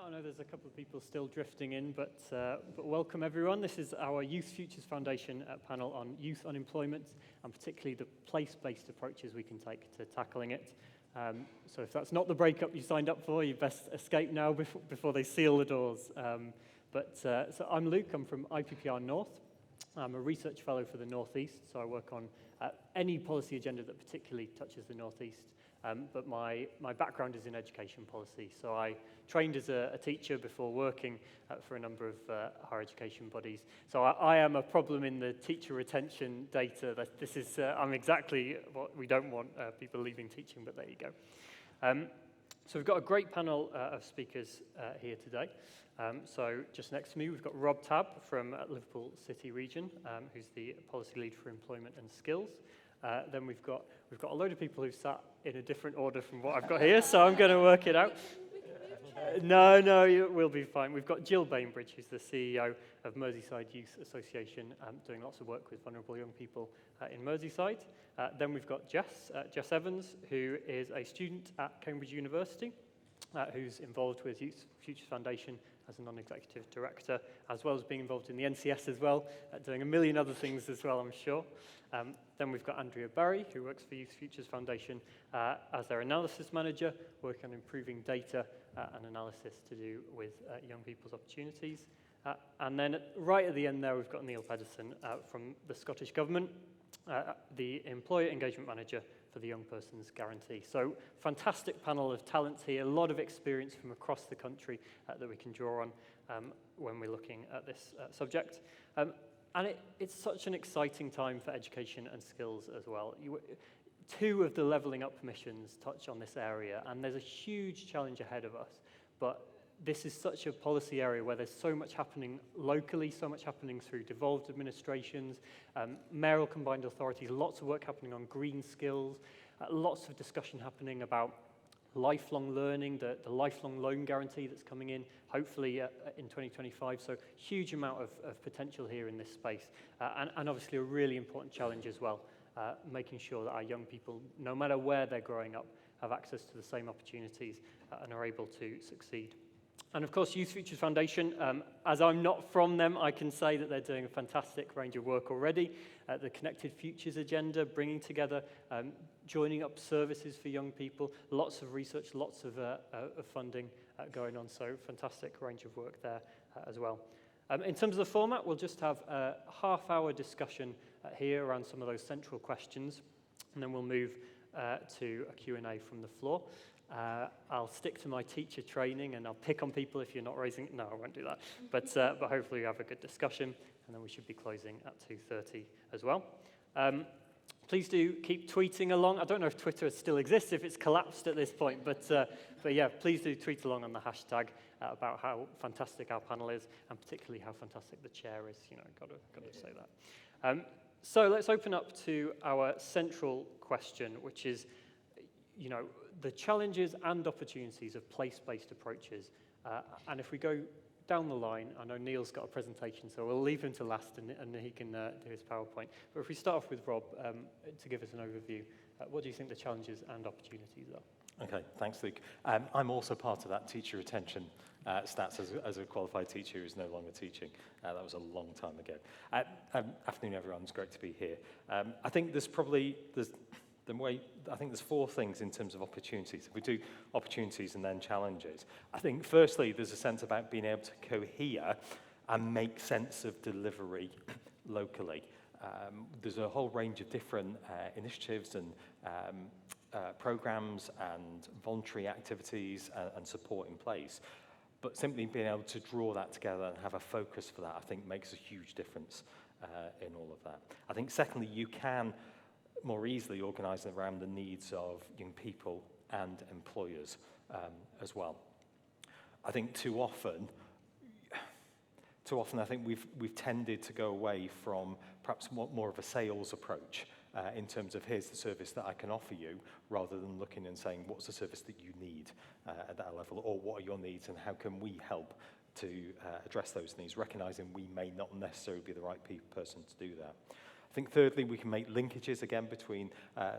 I know there's a couple of people still drifting in, but welcome everyone. This is our Youth Futures Foundation panel on youth unemployment and particularly the place-based approaches we can take to tackling it. So if that's not the breakup you signed up for, you best escape now before they seal the doors. So I'm Luke, I'm from IPPR North. I'm a research fellow for the North East, so I work on any policy agenda that particularly touches the North East. But my background is in education policy, so I trained as a teacher before working for a number of higher education bodies. So I am a problem in the teacher retention data. This is I'm exactly what we don't want, people leaving teaching, but there you go. So we've got a great panel of speakers here today. So just next to me, we've got Rob Tabb from Liverpool City Region, who's the policy lead for employment and skills. Then we've got a load of people who sat in a different order from what I've got here, so I'm going to work it out. No, we'll be fine. We've got Jill Bainbridge, who's the CEO of Merseyside Youth Association, doing lots of work with vulnerable young people in Merseyside. Then we've got Jess Evans, who is a student at Cambridge University, who's involved with Youth Futures Foundation as a non-executive director, as well as being involved in the NCS as well, doing a million other things as well, I'm sure. Then we've got Andrea Barry, who works for Youth Futures Foundation as their analysis manager, working on improving data and analysis to do with young people's opportunities. And then right at the end there, we've got Neil Pedersen from the Scottish Government, the Employer Engagement Manager for the Young Person's Guarantee. So fantastic panel of talents here, a lot of experience from across the country that we can draw on when we're looking at this subject. And it's such an exciting time for education and skills as well. Two of the Levelling Up missions touch on this area, and there's a huge challenge ahead of us. But this is such a policy area where there's so much happening locally, so much happening through devolved administrations, mayoral combined authorities, lots of work happening on green skills, lots of discussion happening about lifelong learning, the lifelong loan guarantee that's coming in, hopefully in 2025. So huge amount of potential here in this space. And obviously a really important challenge as well, making sure that our young people, no matter where they're growing up, have access to the same opportunities and are able to succeed. And of course, Youth Futures Foundation, as I'm not from them, I can say that they're doing a fantastic range of work already. The Connected Futures agenda, bringing together, joining up services for young people, lots of research, lots of funding going on, so fantastic range of work there as well. In terms of the format, we'll just have a half-hour discussion here around some of those central questions, and then we'll move to a Q&A from the floor. I'll stick to my teacher training and I'll pick on people if you're not raising. No, I won't do that. But hopefully we have a good discussion, and then we should be closing at 2:30 as well. Please do keep tweeting along. I don't know if Twitter still exists, if it's collapsed at this point, but yeah, please do tweet along on the hashtag about how fantastic our panel is, and particularly how fantastic the chair is. You know, got to say that. So let's open up to our central question, which is, you know, the challenges and opportunities of place-based approaches. And if we go down the line, I know Neil's got a presentation, so we'll leave him to last and he can do his PowerPoint. But if we start off with Rob to give us an overview, what do you think the challenges and opportunities are? Okay, thanks, Luke. I'm also part of that teacher retention stats as a qualified teacher who's no longer teaching. That was a long time ago. Afternoon, everyone. It's great to be here. I think there's four things in terms of opportunities. If we do opportunities and then challenges, I think firstly there's a sense about being able to cohere and make sense of delivery locally. There's a whole range of different initiatives and programs and voluntary activities and support in place. But simply being able to draw that together and have a focus for that, I think makes a huge difference in all of that. I think secondly, you can more easily organise around the needs of young people and employers as well. I think too often too often I think we've tended to go away from perhaps more of a sales approach in terms of here's the service that I can offer you, rather than looking and saying what's the service that you need at that level, or what are your needs and how can we help to address those needs, recognizing we may not necessarily be the right person to do that. I think thirdly, we can make linkages again between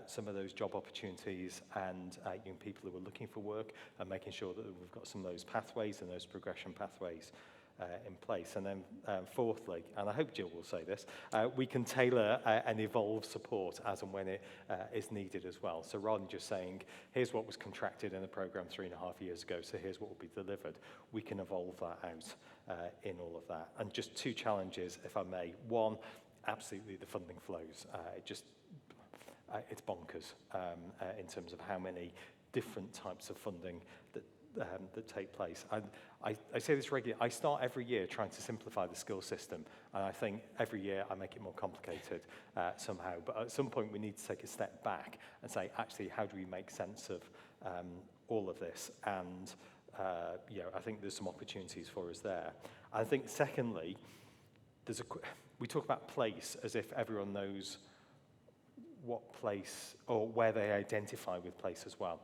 some of those job opportunities and young people who are looking for work, and making sure that we've got some of those pathways and those progression pathways in place. And then fourthly, and I hope Jill will say this, we can tailor and evolve support as and when it is needed as well. So rather than just saying, here's what was contracted in the programme 3.5 years ago, so here's what will be delivered, we can evolve that out in all of that. And just two challenges, if I may. One, absolutely the funding flows. It's bonkers in terms of how many different types of funding that take place. I say this regularly. I start every year trying to simplify the skills system, and I think every year I make it more complicated somehow. But at some point we need to take a step back and say, actually, how do we make sense of all of this? And I think there's some opportunities for us there. I think secondly, we talk about place as if everyone knows what place or where they identify with place as well.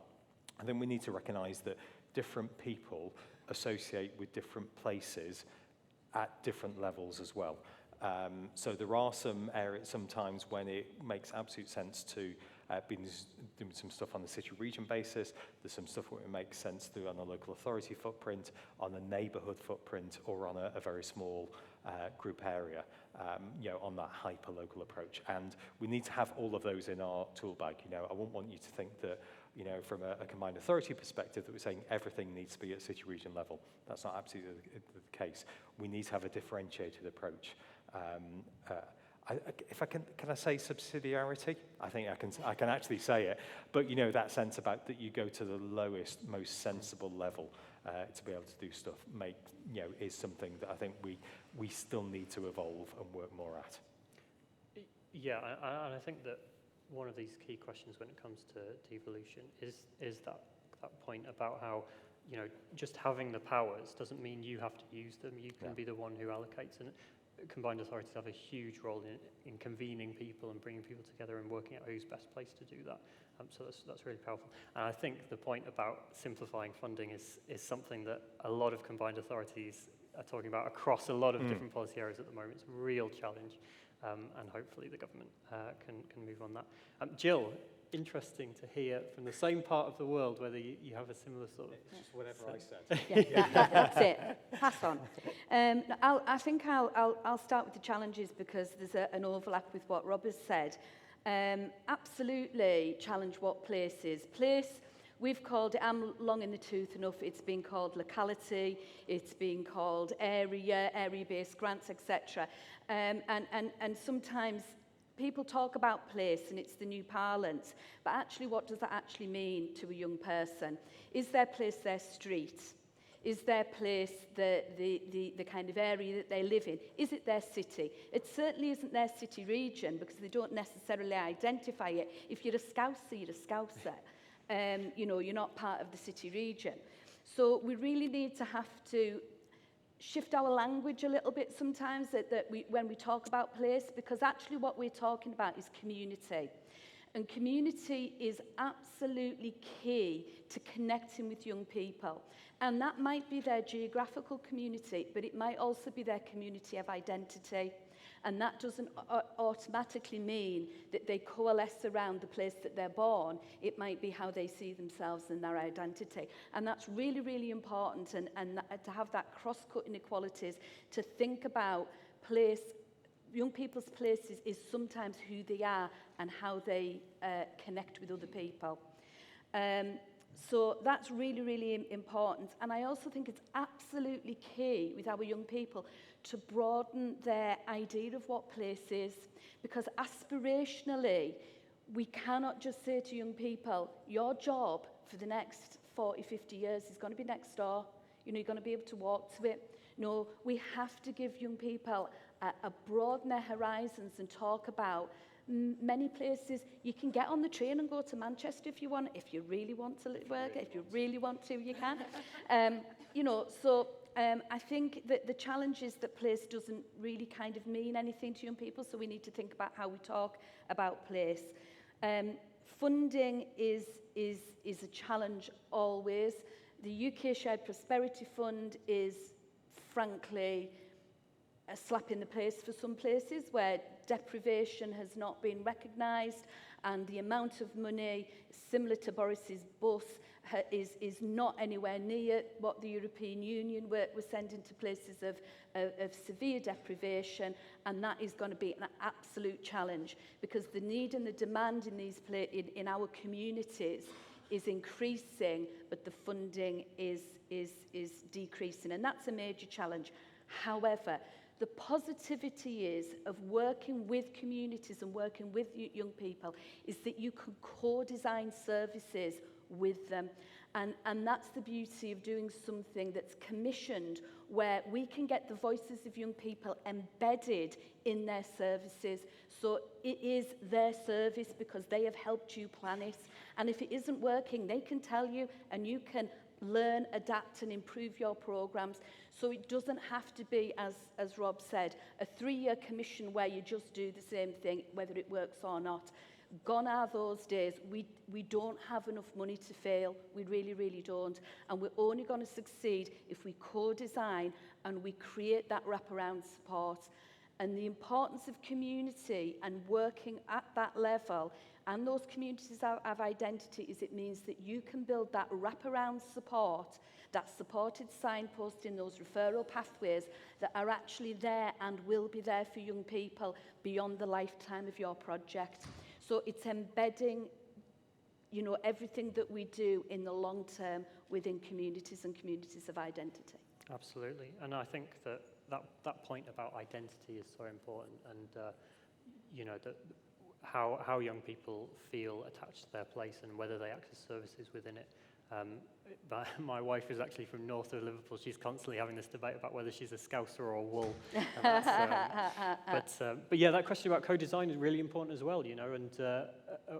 I think we need to recognise that different people associate with different places at different levels as well. So there are some areas sometimes when it makes absolute sense to be doing some stuff on the city region basis. There's some stuff where it makes sense to do on a local authority footprint, on a neighbourhood footprint, or on a very small group area, on that hyper-local approach. And we need to have all of those in our tool bag. I wouldn't want you to think that, from a combined authority perspective, that we're saying everything needs to be at city region level. That's not absolutely the case. We need to have a differentiated approach. If I can I say subsidiarity? I think I can actually say it. But that sense about that you go to the lowest, most sensible level to be able to do stuff is something that I think we still need to evolve and work more at. Yeah, and I think that one of these key questions when it comes to devolution is that point about how just having the powers doesn't mean you have to use them. You can be the one who allocates, and combined authorities have a huge role in convening people and bringing people together and working out who's best placed to do that. So that's really powerful. And I think the point about simplifying funding is something that a lot of combined authorities are talking about across a lot of different policy areas at the moment. It's a real challenge, and hopefully the government can move on that. Jill, interesting to hear from the same part of the world whether you have a similar sort of... Just whatever I said. Yeah, that's it. Pass on. I think I'll start with the challenges because there's an overlap with what Rob has said. Absolutely challenge what place is. Place, we've called it, I'm long in the tooth enough, it's been called locality, it's been called area-based grants, etc. And sometimes people talk about place and it's the new parlance, but actually what does that actually mean to a young person? Is their place their street? Is their place the kind of area that they live in? Is it their city? It certainly isn't their city region because they don't necessarily identify it. If you're a Scouser, you're a Scouser. You're not part of the city region. So we really need to have to shift our language a little bit sometimes when we talk about place, because actually what we're talking about is community. And community is absolutely key to connecting with young people. And that might be their geographical community, but it might also be their community of identity. And that doesn't automatically mean that they coalesce around the place that they're born. It might be how they see themselves and their identity. And that's really, really important. And to have that cross-cutting equalities, to think about place, young people's places is sometimes who they are and how they connect with other people. So that's really, really important. And I also think it's absolutely key with our young people to broaden their idea of what place is, because aspirationally, we cannot just say to young people, your job for the next 40, 50 years is going to be next door. You're going to be able to walk to it. No, we have to give young people a broaden their horizons and talk about many places. You can get on the train and go to Manchester if you want. If you really want to work, if you really want to, you can. So I think that the challenge is that place doesn't really kind of mean anything to young people, so we need to think about how we talk about place. Funding is a challenge always. The UK Shared Prosperity Fund is, frankly, a slap in the face for some places where deprivation has not been recognised, and the amount of money, similar to Boris's bus, is not anywhere near what the European Union were sending to places of severe deprivation, and that is going to be an absolute challenge, because the need and the demand in our communities is increasing, but the funding is decreasing, and that's a major challenge. However, the positivity is of working with communities and working with young people is that you can co-design services with them. And that's the beauty of doing something that's commissioned, where we can get the voices of young people embedded in their services. So it is their service because they have helped you plan it. And if it isn't working, they can tell you, and you can learn, adapt and improve your programs. So it doesn't have to be, as Rob said, a 3-year commission where you just do the same thing, whether it works or not. Gone are those days. We don't have enough money to fail. We really, really don't. And we're only going to succeed if we co-design and we create that wraparound support. And the importance of community and working at that level, and those communities have identity, is it means that you can build that wraparound support, that supported signposting, those referral pathways that are actually there and will be there for young people beyond the lifetime of your project. So it's embedding, you know, everything that we do in the long term within communities and communities of identity. Absolutely. And I think that point about identity is so important, and you know, how young people feel attached to their place and whether they access services within it. But my wife is actually from north of Liverpool. She's constantly having this debate about whether she's a Scouser or a Wool. But yeah, that question about co-design is really important as well, you know, and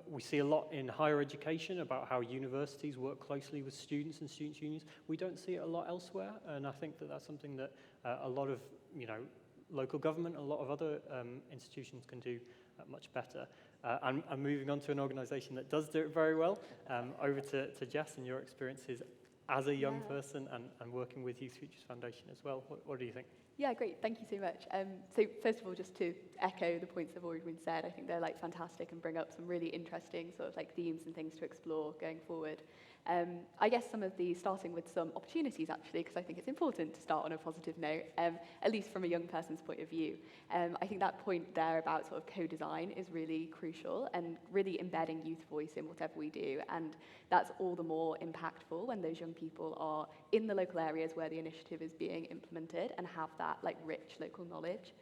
we see a lot in higher education about how universities work closely with students and students' unions. We don't see it a lot elsewhere, and I think that that's something that a lot of, you know, local government and a lot of other institutions can do much better. And moving on to an organisation that does do it very well, over to Jess and your experiences as a young person and working with Youth Futures Foundation as well. What do you think? Yeah, great. Thank you so much. So first of all, just to echo the points that have already been said, I think they're like fantastic and bring up some really interesting sort of like themes and things to explore going forward. I guess starting with some opportunities actually, because I think it's important to start on a positive note, at least from a young person's point of view. I think that point there about sort of co-design is really crucial and really embedding youth voice in whatever we do. And that's all the more impactful when those young people are in the local areas where the initiative is being implemented and have that like rich local knowledge.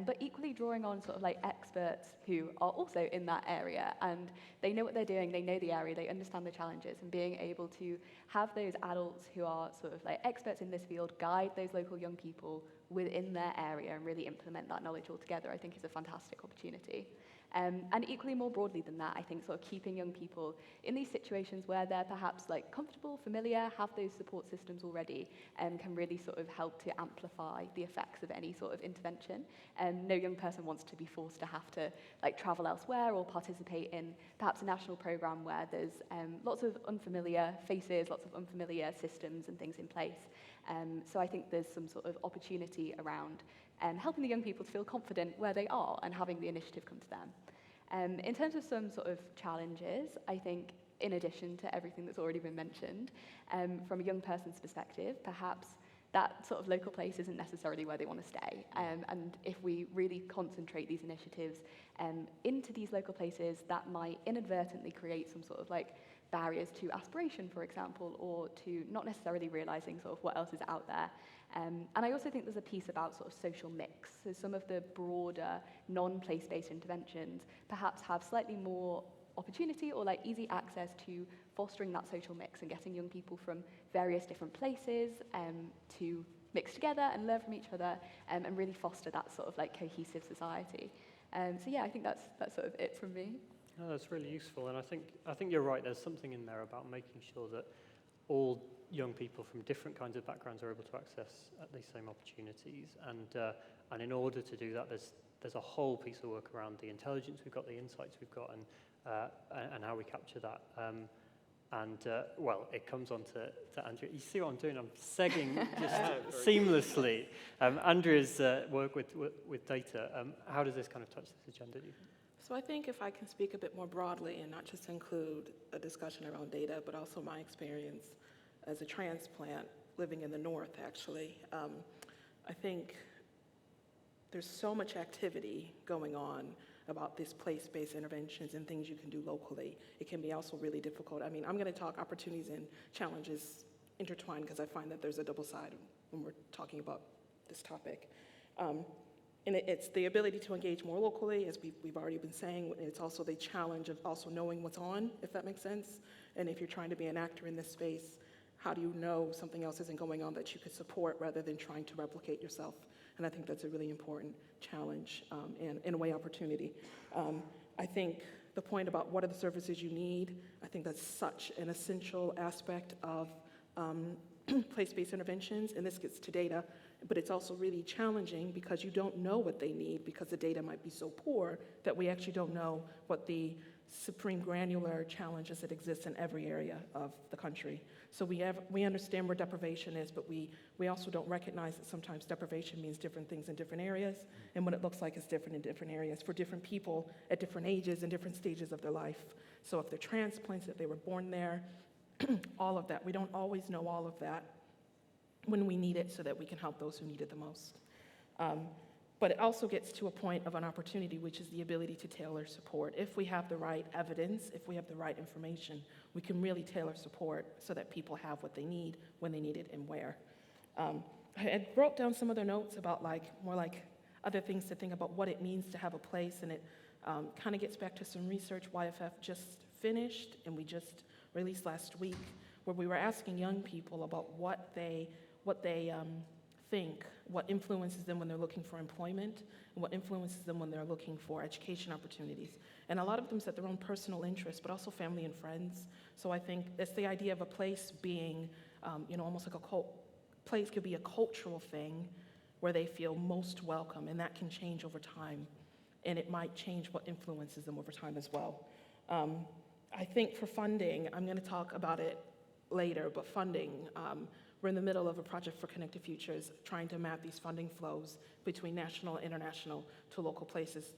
But equally drawing on sort of like experts who are also in that area and they know what they're doing, they know the area, they understand the challenges, and being able to have those adults who are sort of like experts in this field guide those local young people within their area and really implement that knowledge all together, I think is a fantastic opportunity. And equally more broadly than that, I think sort of keeping young people in these situations where they're perhaps like comfortable, familiar, have those support systems already, can really sort of help to amplify the effects of any sort of intervention. No young person wants to be forced to have to like travel elsewhere or participate in perhaps a national program where there's lots of unfamiliar faces, lots of unfamiliar systems and things in place. So I think there's some sort of opportunity around helping the young people to feel confident where they are and having the initiative come to them. In terms of some sort of challenges, I think in addition to everything that's already been mentioned, from a young person's perspective, perhaps that sort of local place isn't necessarily where they want to stay. And if we really concentrate these initiatives into these local places, that might inadvertently create some sort of like barriers to aspiration, for example, or to not necessarily realizing sort of what else is out there. And I also think there's a piece about sort of social mix. So some of the broader non-place-based interventions perhaps have slightly more opportunity or like easy access to fostering that social mix and getting young people from various different places to mix together and learn from each other and really foster that sort of like cohesive society. So yeah, I think that's sort of it from me. No, that's really useful, and I think you're right. There's something in there about making sure that all young people from different kinds of backgrounds are able to access these same opportunities. And in order to do that, there's a whole piece of work around the intelligence we've got, the insights we've got, and how we capture that. Well, it comes on to Andrea. You see what I'm doing? I'm segging just seamlessly. Andrea's work with data, how does this kind of touch this agenda, do you think? So I think if I can speak a bit more broadly and not just include a discussion around data, but also my experience as a transplant living in the North, actually, I think there's so much activity going on about these place-based interventions and things you can do locally. It can be also really difficult. I mean, I'm going to talk opportunities and challenges intertwined because I find that there's a double side when we're talking about this topic. And it's the ability to engage more locally, as we've already been saying. It's also the challenge of also knowing what's on, if that makes sense. And if you're trying to be an actor in this space, how do you know something else isn't going on that you could support rather than trying to replicate yourself? And I think that's a really important challenge and, in a way, opportunity. I think the point about what are the services you need, I think that's such an essential aspect of place-based interventions, and this gets to data, but it's also really challenging because you don't know what they need because the data might be so poor that we actually don't know what the supreme granular challenges that exist in every area of the country. So we understand where deprivation is, but we also don't recognize that sometimes deprivation means different things in different areas, and what it looks like is different in different areas for different people at different ages and different stages of their life. So if they're transplants, if they were born there, all of that, we don't always know all of that when we need it so that we can help those who need it the most. But it also gets to a point of an opportunity, which is the ability to tailor support. If we have the right evidence, if we have the right information, we can really tailor support so that people have what they need, when they need it, and where. I wrote down some other notes about more like other things to think about what it means to have a place, and it kind of gets back to some research YFF just finished, and we just released last week, where we were asking young people about what they think, what influences them when they're looking for employment, and what influences them when they're looking for education opportunities. And a lot of them said their own personal interests, but also family and friends. So I think it's the idea of a place being, almost like a place could be a cultural thing where they feel most welcome, and that can change over time. And it might change what influences them over time as well. I think for funding, I'm going to talk about it later, but funding, we're in the middle of a project for Connected Futures, trying to map these funding flows between national, international, to local places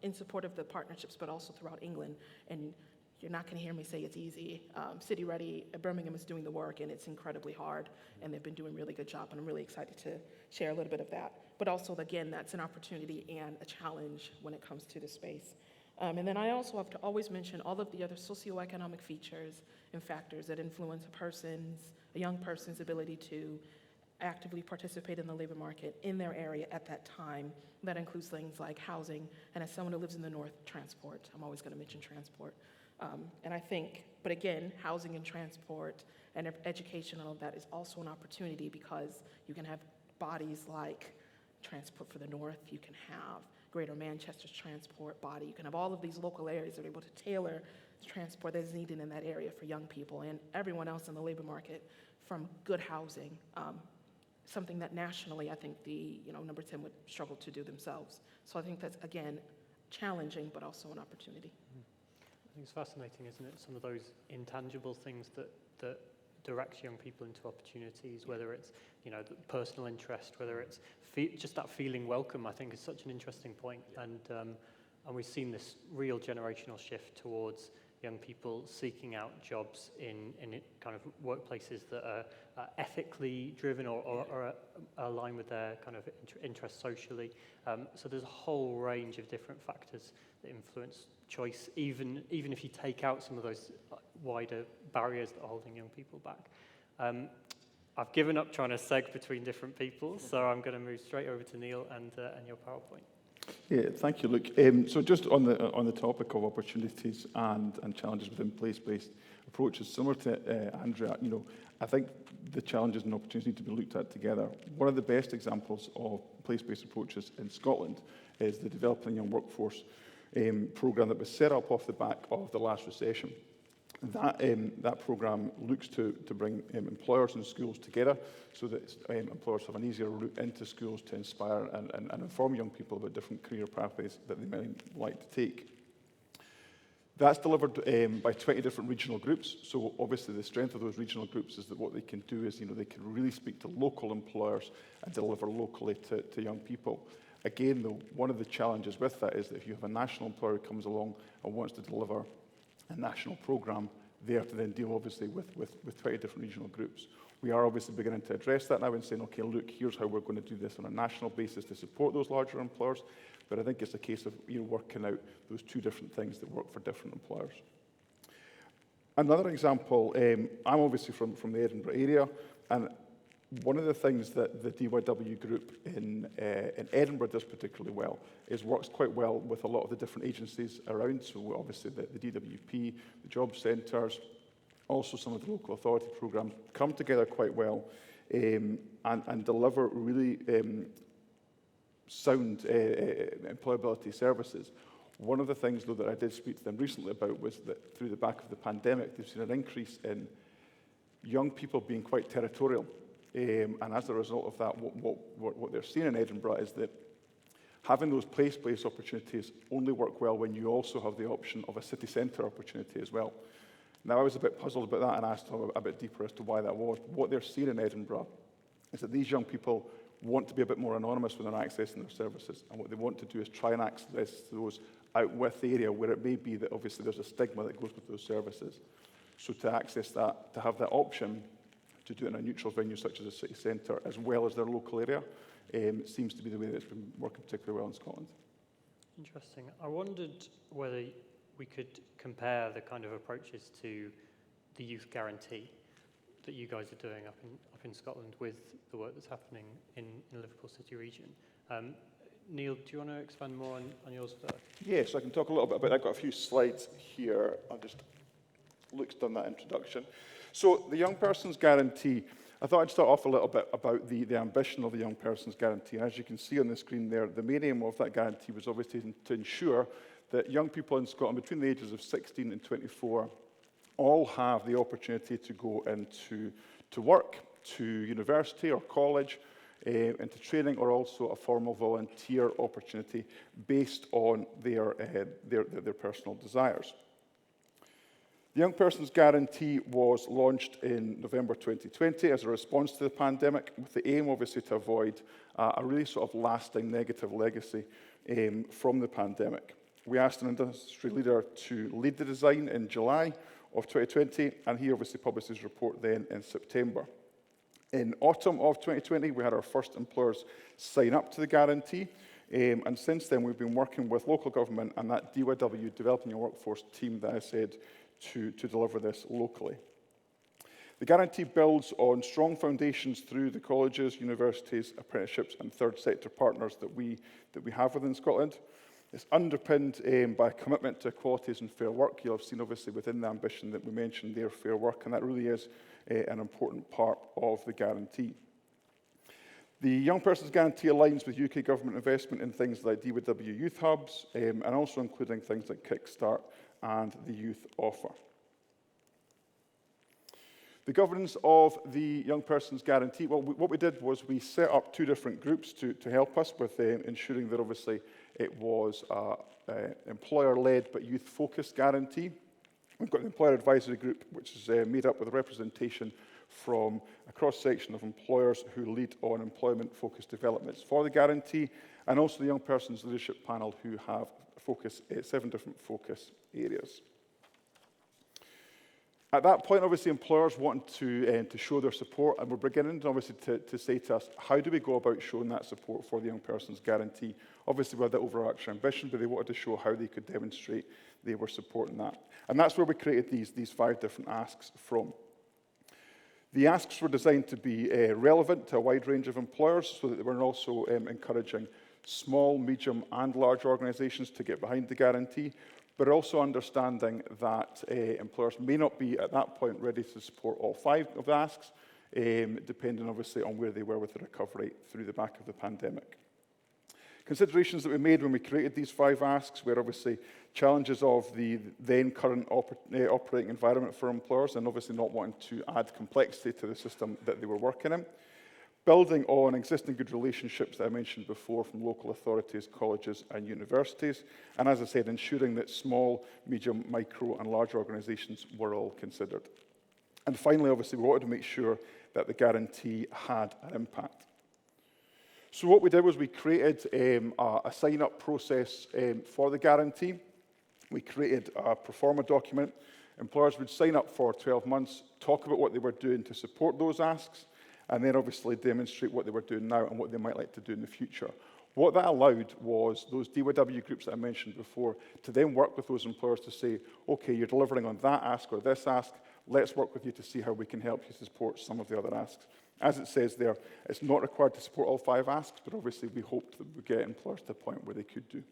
in support of the partnerships, but also throughout England. And you're not going to hear me say it's easy. City Ready, Birmingham is doing the work, and it's incredibly hard, and they've been doing a really good job, and I'm really excited to share a little bit of that. But also, again, that's an opportunity and a challenge when it comes to the space. And then I also have to always mention all of the other socioeconomic features and factors that influence a young person's ability to actively participate in the labor market in their area at that time. That includes things like housing, and as someone who lives in the North, transport. I'm always going to mention transport. And I think, but again, housing and transport and education and all of that is also an opportunity because you can have bodies like Transport for the North, you can have Greater Manchester's transport body, you can have all of these local areas that are able to tailor transport that is needed in that area for young people and everyone else in the labor market, from good housing, something that nationally I think the number 10 would struggle to do themselves. So I think that's, again, challenging, but also an opportunity. I think it's fascinating, isn't it? Some of those intangible things that directs young people into opportunities, whether it's the personal interest, whether it's just that feeling welcome, I think is such an interesting point. And we've seen this real generational shift towards young people seeking out jobs in kind of workplaces that are ethically driven or align with their kind of interests socially. So there's a whole range of different factors that influence choice, even if you take out some of those wider barriers that are holding young people back. I've given up trying to seg between different people, so I'm going to move straight over to Neil and your PowerPoint. Yeah, thank you, Luke. So just on the topic of opportunities and challenges within place-based approaches, similar to Andrea, I think the challenges and opportunities need to be looked at together. One of the best examples of place-based approaches in Scotland is the Developing Young Workforce programme that was set up off the back of the last recession. That programme looks to bring employers and schools together so that employers have an easier route into schools to inspire and inform young people about different career pathways that they might like to take. That's delivered by 20 different regional groups. So obviously the strength of those regional groups is that what they can do is, they can really speak to local employers and deliver locally to young people. Again, though, one of the challenges with that is that if you have a national employer who comes along and wants to deliver a national programme, they have to then deal obviously with 20 different regional groups. We are obviously beginning to address that now and saying, okay, look, here's how we're going to do this on a national basis to support those larger employers. But I think it's a case of working out those two different things that work for different employers. Another example, I'm obviously from the Edinburgh area, and one of the things that the DYW group in Edinburgh does particularly well is works quite well with a lot of the different agencies around. So obviously the DWP, the job centres, also some of the local authority programmes come together quite well and deliver really sound employability services. One of the things, though, that I did speak to them recently about was that through the back of the pandemic, they've seen an increase in young people being quite territorial. And as a result of that, what they're seeing in Edinburgh is that having those place-based opportunities only work well when you also have the option of a city centre opportunity as well. Now, I was a bit puzzled about that and asked them a bit deeper as to why that was. What they're seeing in Edinburgh is that these young people want to be a bit more anonymous when they're accessing their services. And what they want to do is try and access those out with the area where it may be that obviously there's a stigma that goes with those services. So to access that, to have that option to do it in a neutral venue such as a city centre as well as their local area seems to be the way that it's been working particularly well in Scotland. Interesting. I wondered whether we could compare the kind of approaches to the youth guarantee that you guys are doing up in Scotland with the work that's happening in the Liverpool City region. Neil, do you want to expand more on yours first? Yes, I can talk a little bit about. I've got a few slides here. Luke's done that introduction. So the Young Person's Guarantee, I thought I'd start off a little bit about the ambition of the Young Person's Guarantee. As you can see on the screen there, the main aim of that guarantee was obviously to ensure that young people in Scotland between the ages of 16 and 24 all have the opportunity to go into work, to university or college, into training, or also a formal volunteer opportunity based on their personal desires. The Young Person's Guarantee was launched in November 2020 as a response to the pandemic, with the aim, obviously, to avoid a really sort of lasting negative legacy from the pandemic. We asked an industry leader to lead the design in July of 2020, and he obviously published his report then in September. In autumn of 2020, we had our first employers sign up to the guarantee, and since then we've been working with local government and that DYW Developing Your Workforce team that I said to deliver this locally. The guarantee builds on strong foundations through the colleges, universities, apprenticeships and third sector partners that we have within Scotland. It's underpinned by a commitment to equalities and fair work. You'll have seen obviously within the ambition that we mentioned there, fair work, and that really is an important part of the guarantee. The Young Person's Guarantee aligns with UK government investment in things like DYW Youth Hubs, and also including things like Kickstart and the Youth Offer. The governance of the Young Person's Guarantee, well, what we did was we set up two different groups to help us with ensuring that obviously it was an employer-led but youth-focused guarantee. We've got the Employer Advisory Group, which is made up with a representation from a cross-section of employers who lead on employment-focused developments for the guarantee, and also the Young Person's Leadership Panel, who have 7 different focus areas. At that point, obviously, employers want to show their support, and we're beginning, obviously, to say to us, how do we go about showing that support for the Young Person's Guarantee? Obviously, we had the overarching ambition, but they wanted to show how they could demonstrate they were supporting that. And that's where we created these 5 different asks from. The asks were designed to be relevant to a wide range of employers, so that they were also encouraging small, medium, and large organisations to get behind the guarantee, but also understanding that employers may not be at that point ready to support all 5 of the asks, depending obviously on where they were with the recovery through the back of the pandemic. Considerations that we made when we created these 5 asks were obviously challenges of the then current operating environment for employers, and obviously not wanting to add complexity to the system that they were working in. Building on existing good relationships that I mentioned before from local authorities, colleges and universities. And as I said, ensuring that small, medium, micro and large organisations were all considered. And finally, obviously, we wanted to make sure that the guarantee had an impact. So what we did was we created a sign-up process for the guarantee. We created a pro forma document. Employers would sign up for 12 months, talk about what they were doing to support those asks, and then obviously demonstrate what they were doing now and what they might like to do in the future. What that allowed was those DYW groups that I mentioned before to then work with those employers to say, okay, you're delivering on that ask or this ask, let's work with you to see how we can help you support some of the other asks. As it says there, it's not required to support all 5 asks, but obviously we hoped that we get employers to a point where they could do.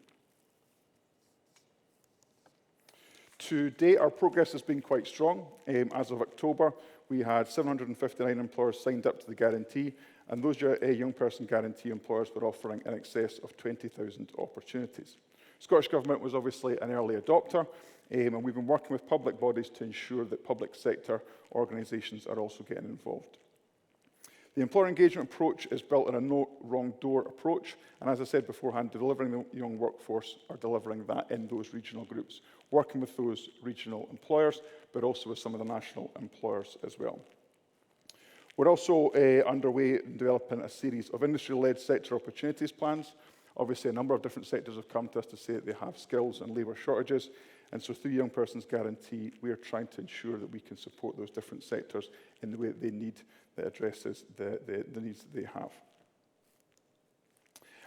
To date, our progress has been quite strong. As of October, we had 759 employers signed up to the guarantee, and those young person guarantee employers were offering in excess of 20,000 opportunities. Scottish Government was obviously an early adopter, and we've been working with public bodies to ensure that public sector organisations are also getting involved. The employer engagement approach is built on a no wrong door approach, and as I said beforehand, delivering the young workforce are delivering that in those regional groups, working with those regional employers, but also with some of the national employers as well. We're also underway in developing a series of industry-led sector opportunities plans. Obviously, a number of different sectors have come to us to say that they have skills and labour shortages, and so through Young Person's Guarantee, we are trying to ensure that we can support those different sectors in the way that they need, that addresses the needs that they have.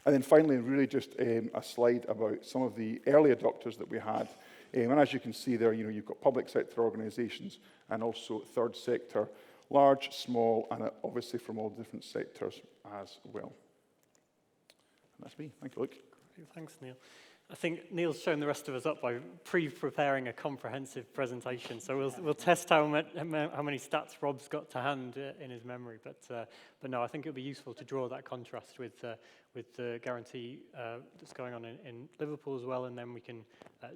And then finally, really just a slide about some of the early adopters that we had. And as you can see there, you've got public sector organisations and also third sector, large, small, and obviously from all different sectors as well. And that's me. Thank you, Luke. Great, thanks, Neil. I think Neil's shown the rest of us up by pre-preparing a comprehensive presentation. So we'll test how many stats Rob's got to hand in his memory. But no, I think it'll be useful to draw that contrast with the guarantee that's going on in Liverpool as well, and then we can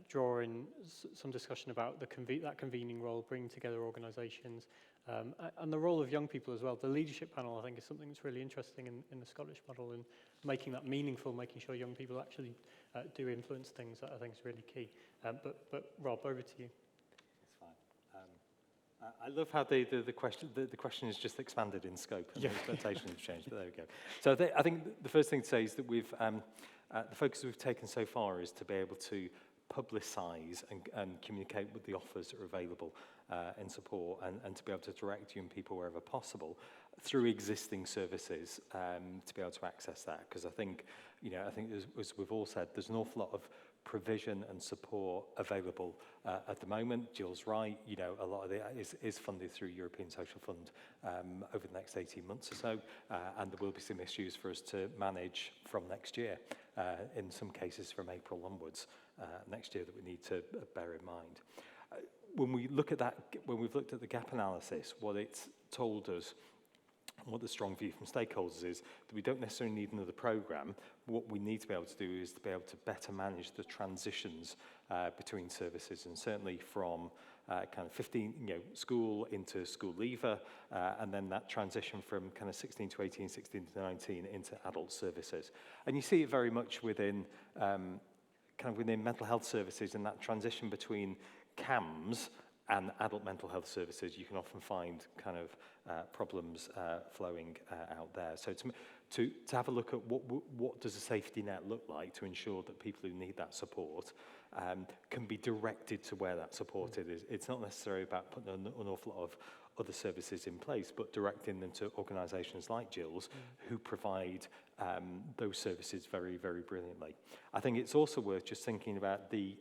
draw in some discussion about that convening role, bringing together organisations, and the role of young people as well. The leadership panel, I think, is something that's really interesting in the Scottish model, and making that meaningful, making sure young people actually do influence things, that I think is really key. But Rob, over to you. It's fine. I love how the question is just expanded in scope and the expectations have changed, but there we go. So I think the first thing to say is that the focus we've taken so far is to be able to publicise and communicate with the offers that are available in support, and to be able to direct young people wherever possible through existing services to be able to access that. Because I think as we've all said, there's an awful lot of provision and support available at the moment. Jill's right, a lot of it is funded through European Social Fund over the next 18 months or so, and there will be some issues for us to manage from next year, in some cases from April onwards next year, that we need to bear in mind. When we look at that, when we've looked at the gap analysis, what it's told us, what the strong view from stakeholders is, that we don't necessarily need another programme. What we need to be able to do is to be able to better manage the transitions between services, and certainly from kind of school into school leaver, and then that transition from kind of 16 to 18, 16 to 19 into adult services. And you see it very much within within mental health services, and that transition between CAMS and adult mental health services. You can often find kind of problems flowing out there. So to have a look at what does a safety net look like to ensure that people who need that support can be directed to where that support is. It's not necessarily about putting an awful lot of other services in place, but directing them to organisations like Jill's who provide those services very, very brilliantly. I think it's also worth just thinking about the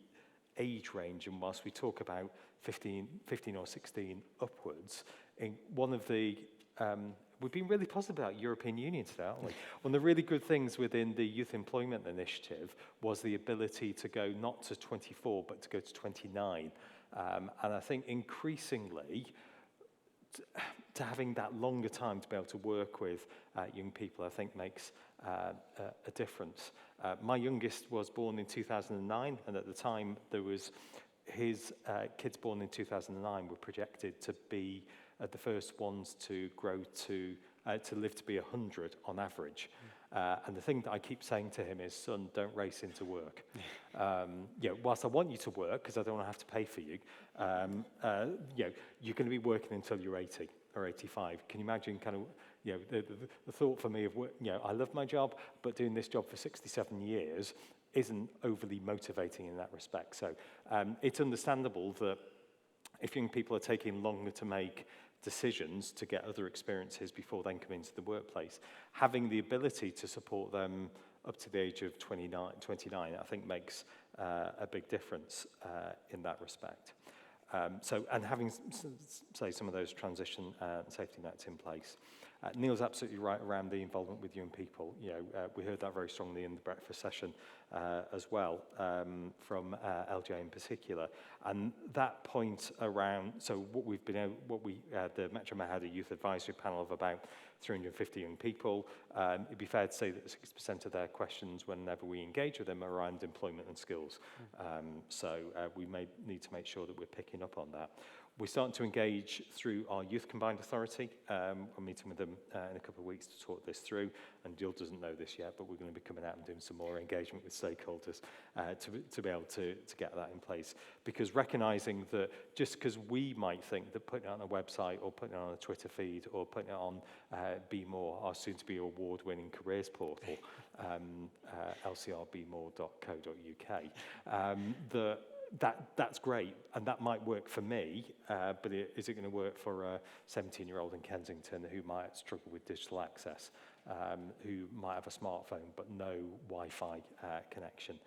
age range, and whilst we talk about 15 or 16 upwards, in one of the we've been really positive about European Union today, aren't we? One of the really good things within the Youth Employment Initiative was the ability to go not to 24, but to go to 29. And I think increasingly, to having that longer time to be able to work with young people, I think makes a difference. My youngest was born in 2009, and at the time there was his kids born in 2009 were projected to be the first ones to grow to live to be 100 on average. And the thing that I keep saying to him is, son, don't race into work. Whilst I want you to work, because I don't want to have to pay for you, you're going to be working until you're 80 or 85. Can you imagine kind of, the thought for me of, I love my job, but doing this job for 67 years isn't overly motivating in that respect. So it's understandable that if young people are taking longer to make decisions to get other experiences before then come into the workplace, having the ability to support them up to the age of 29, I think makes a big difference in that respect. And having, say, some of those transition safety nets in place. Neil's absolutely right around the involvement with young people. We heard that very strongly in the breakfast session as well, from LJ in particular. And that point around, so the Metro May had a youth advisory panel of about 350 young people. It'd be fair to say that 60% of their questions whenever we engage with them are around employment and skills. So we may need to make sure that we're picking up on that. We're starting to engage through our Youth Combined Authority. We're meeting with them in a couple of weeks to talk this through. And Jill doesn't know this yet, but we're going to be coming out and doing some more engagement with stakeholders to be able to get that in place. Because recognising that just because we might think that putting it on a website or putting it on a Twitter feed or putting it on Be More, our soon-to-be award-winning careers portal, lcrbmore.co.uk, that's great, and that might work for me, but is it going to work for a 17-year-old in Kensington who might struggle with digital access, who might have a smartphone but no Wi-Fi connection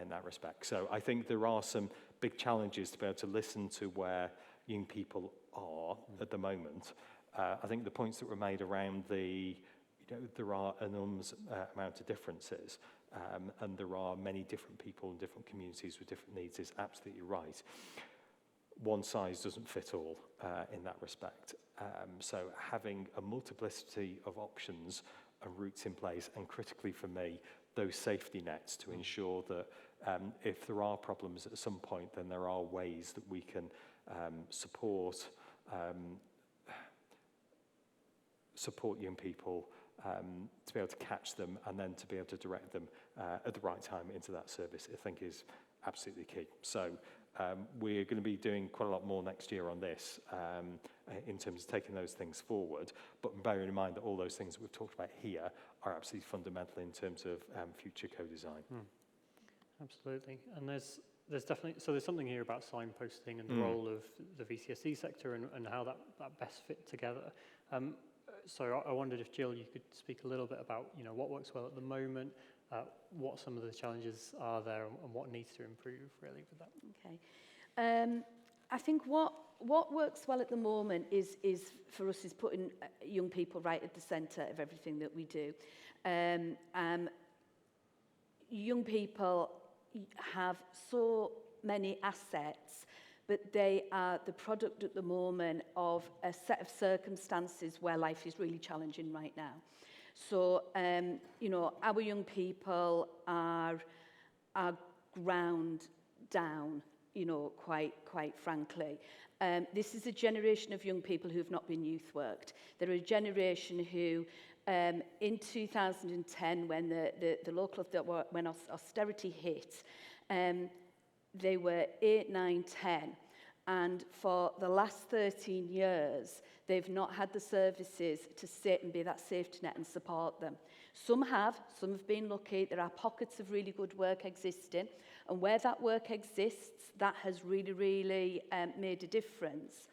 in that respect? So I think there are some big challenges to be able to listen to where young people are at the moment. I think the points that were made around there are an enormous amount of differences, and there are many different people in different communities with different needs is absolutely right. One size doesn't fit all in that respect. So having a multiplicity of options and routes in place, and critically for me, those safety nets to ensure that if there are problems at some point, then there are ways that we can support young people to be able to catch them and then to be able to direct them at the right time into that service, I think is absolutely key. So we're going to be doing quite a lot more next year on this in terms of taking those things forward, but bearing in mind that all those things that we've talked about here are absolutely fundamental in terms of future co-design. Absolutely. And there's definitely, so there's something here about signposting and the role of the VCSE sector and how that best fit together. So I wondered if, Jill, you could speak a little bit about, what works well at the moment, what some of the challenges are there, and what needs to improve, really, with that. Okay. I think what works well at the moment is for us is putting young people right at the centre of everything that we do. Young people have so many assets, but they are the product at the moment of a set of circumstances where life is really challenging right now. So, our young people are ground down, quite frankly. This is a generation of young people who've not been youth worked. They're a generation who, in 2010, when the local when austerity hit, they were 8, 9, 10, and for the last 13 years, they've not had the services to sit and be that safety net and support them. Some have been lucky. There are pockets of really good work existing, and where that work exists, that has really, really made a difference.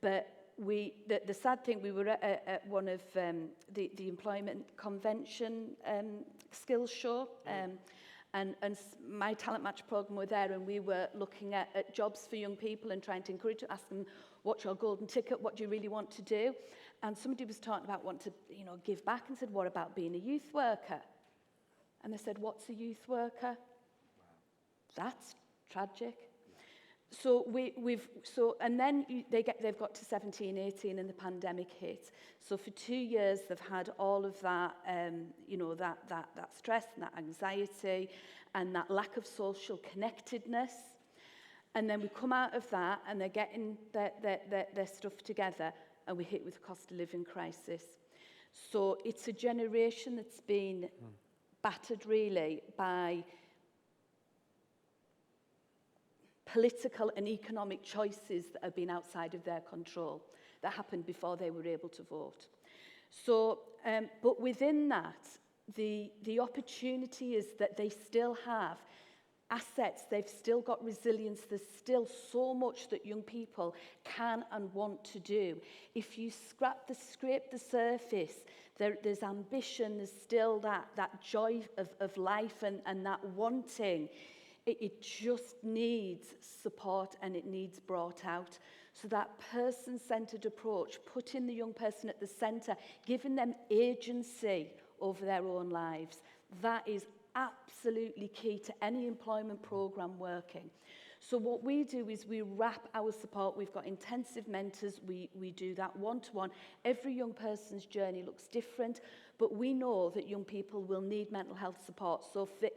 But the sad thing, we were at one of the Employment Convention skills show, and my Talent Match programme were there, and we were looking at jobs for young people and trying to encourage them, ask them, what's your golden ticket, what do you really want to do? And somebody was talking about wanting to, give back, and said, what about being a youth worker? And they said, what's a youth worker? Wow. That's tragic. So they've got to 17, 18 and the pandemic hit. So for 2 years they've had all of that, that stress and that anxiety and that lack of social connectedness. And then we come out of that and they're getting their stuff together and we hit with the cost of living crisis. So it's a generation that's been battered really by political and economic choices that have been outside of their control, that happened before they were able to vote. So, but within that, the opportunity is that they still have assets, they've still got resilience, there's still so much that young people can and want to do. If you scrape the surface, there's ambition, there's still that joy of life and that wanting. It just needs support and it needs brought out. So that person-centred approach, putting the young person at the centre, giving them agency over their own lives, that is absolutely key to any employment programme working. So what we do is we wrap our support. We've got intensive mentors. We do that one-to-one. Every young person's journey looks different, but we know that young people will need mental health support. So for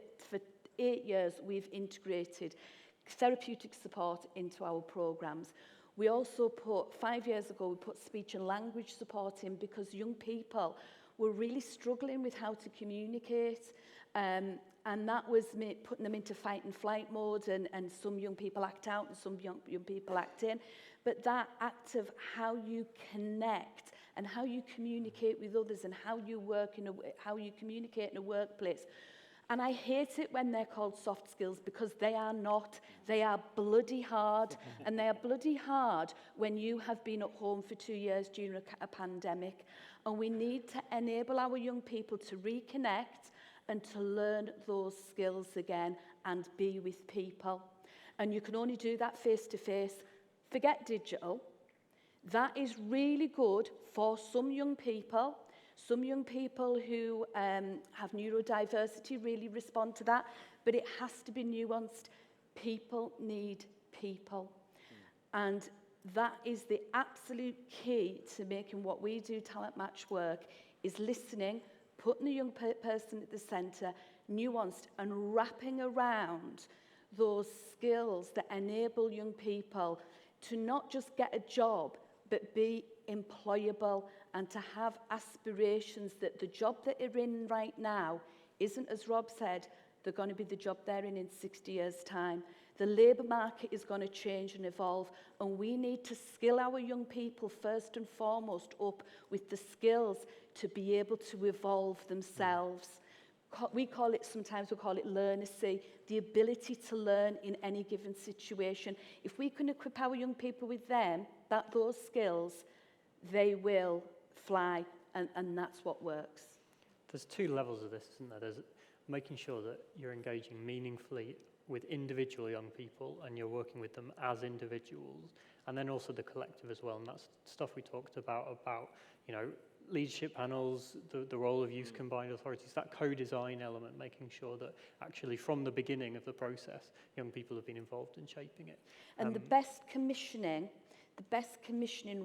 8 years, we've integrated therapeutic support into our programmes. We also 5 years ago, we put speech and language support in because young people were really struggling with how to communicate. And that was putting them into fight and flight mode, and some young people act out and some young people act in. But that act of how you connect and how you communicate with others and how you communicate in a workplace. And I hate it when they're called soft skills because they are not. They are bloody hard. And they are bloody hard when you have been at home for 2 years during a pandemic. And we need to enable our young people to reconnect and to learn those skills again and be with people. And you can only do that face-to-face. Forget digital. That is really good for some young people. Some young people who have neurodiversity really respond to that, but it has to be nuanced. People need people. And that is the absolute key to making what we do, Talent Match, work, is listening, putting the young person at the centre, nuanced, and wrapping around those skills that enable young people to not just get a job, but be employable and to have aspirations that the job that they're in right now isn't, as Rob said, they're going to be the job they're in 60 years' time. The labour market is going to change and evolve, and we need to skill our young people first and foremost up with the skills to be able to evolve themselves. Sometimes we call it learnacy, the ability to learn in any given situation. If we can equip our young people with those skills, they will fly, and that's what works. There's 2 levels of this, isn't there? There's making sure that you're engaging meaningfully with individual young people and you're working with them as individuals, and then also the collective as well. And that's stuff we talked about leadership panels, the role of youth combined authorities, that co-design element, making sure that actually from the beginning of the process, young people have been involved in shaping it. And the best commissioning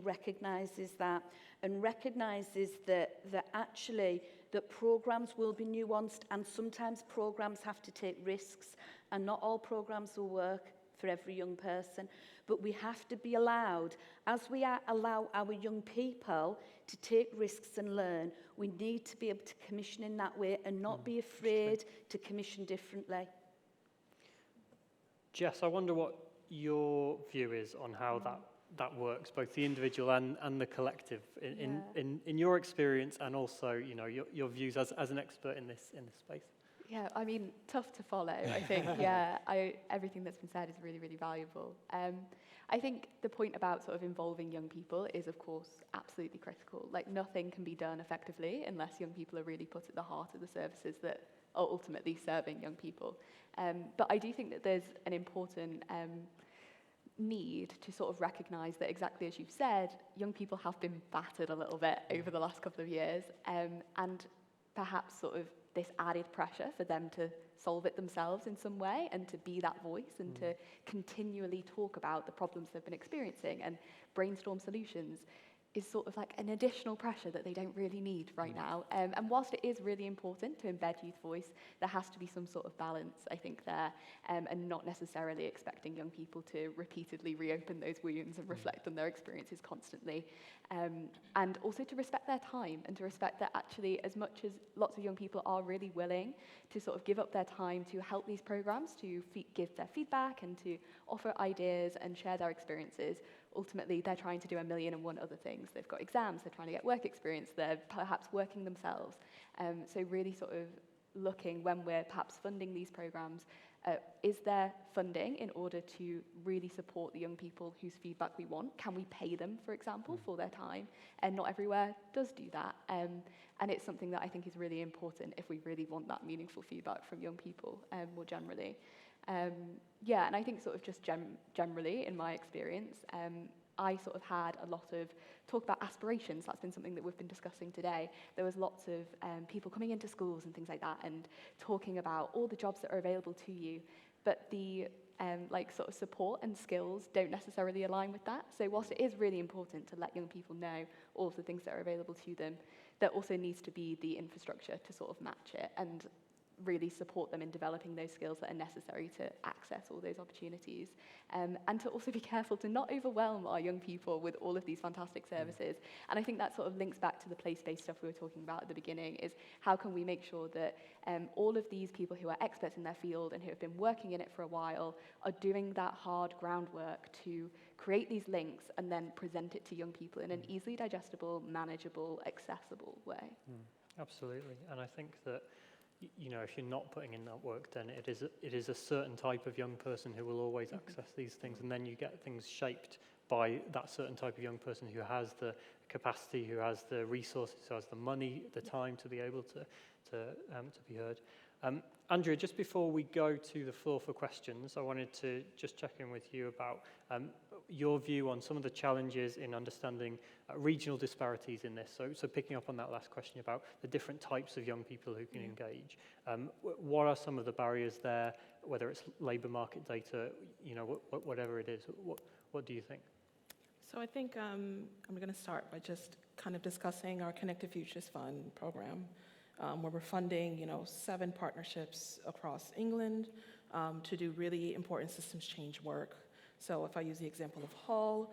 recognises that, and recognises that actually that programmes will be nuanced, and sometimes programmes have to take risks, and not all programmes will work for every young person. But we have to be allowed, as we allow our young people to take risks and learn, we need to be able to commission in that way and not be afraid to commission differently. Jess, I wonder what your view is on how that works, both the individual and the collective, in your experience, and also your views as an expert in this space. Yeah, I mean, tough to follow, I think. Everything that's been said is really, really valuable. I think the point about sort of involving young people is, of course, absolutely critical. Like, nothing can be done effectively unless young people are really put at the heart of the services that are ultimately serving young people. But I do think that there's an important need to sort of recognise that, exactly as you've said, young people have been battered a little bit over the last couple of years, and perhaps sort of this added pressure for them to solve it themselves in some way and to be that voice and to continually talk about the problems they've been experiencing and brainstorm solutions is sort of like an additional pressure that they don't really need right now. And whilst it is really important to embed youth voice, there has to be some sort of balance, I think, there, and not necessarily expecting young people to repeatedly reopen those wounds and reflect on their experiences constantly. And also to respect their time and to respect that actually, as much as lots of young people are really willing to sort of give up their time to help these programs, to give their feedback and to offer ideas and share their experiences, ultimately they're trying to do 1,000,001 other things. They've got exams, they're trying to get work experience, they're perhaps working themselves. So really sort of looking when we're perhaps funding these programs, is there funding in order to really support the young people whose feedback we want? Can we pay them, for example, for their time? And not everywhere does do that. And it's something that I think is really important if we really want that meaningful feedback from young people more generally. Yeah, and I think sort of just generally, in my experience, I sort of had a lot of talk about aspirations. That's been something that we've been discussing today. There was lots of people coming into schools and things like that and talking about all the jobs that are available to you, but the like sort of support and skills don't necessarily align with that. So whilst it is really important to let young people know all of the things that are available to them, there also needs to be the infrastructure to sort of match it and really support them in developing those skills that are necessary to access all those opportunities. And to also be careful to not overwhelm our young people with all of these fantastic services. And I think that sort of links back to the place-based stuff we were talking about at the beginning, is how can we make sure that all of these people who are experts in their field and who have been working in it for a while are doing that hard groundwork to create these links and then present it to young people in an easily digestible, manageable, accessible way. Absolutely. And I think that you know, if you're not putting in that work, then it is a certain type of young person who will always access these things, and then you get things shaped by that certain type of young person who has the capacity, who has the resources, who has the money, the time to be able to be heard. Andrea, just before we go to the floor for questions, I wanted to just check in with you about your view on some of the challenges in understanding regional disparities in this. So picking up on that last question about the different types of young people who can engage. What are some of the barriers there, whether it's labour market data, you know, whatever it is? What do you think? So I think I'm going to start by just kind of discussing our Connected Futures Fund program, where we're funding, 7 partnerships across England to do really important systems change work. So if I use the example of Hull,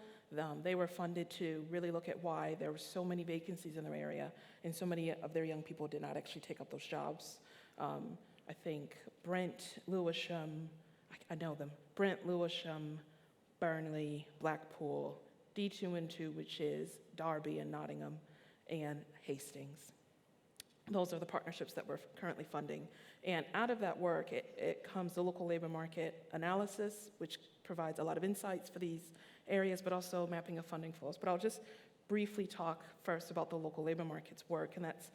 they were funded to really look at why there were so many vacancies in their area and so many of their young people did not actually take up those jobs. I think Brent, Lewisham, I know them, Brent, Lewisham, Burnley, Blackpool, D2 and 2, which is Derby and Nottingham, and Hastings. Those are the partnerships that we're currently funding. And out of that work, it comes the local labor market analysis, which provides a lot of insights for these areas, but also mapping of funding flows. But I'll just briefly talk first about the local labor markets work, and that's,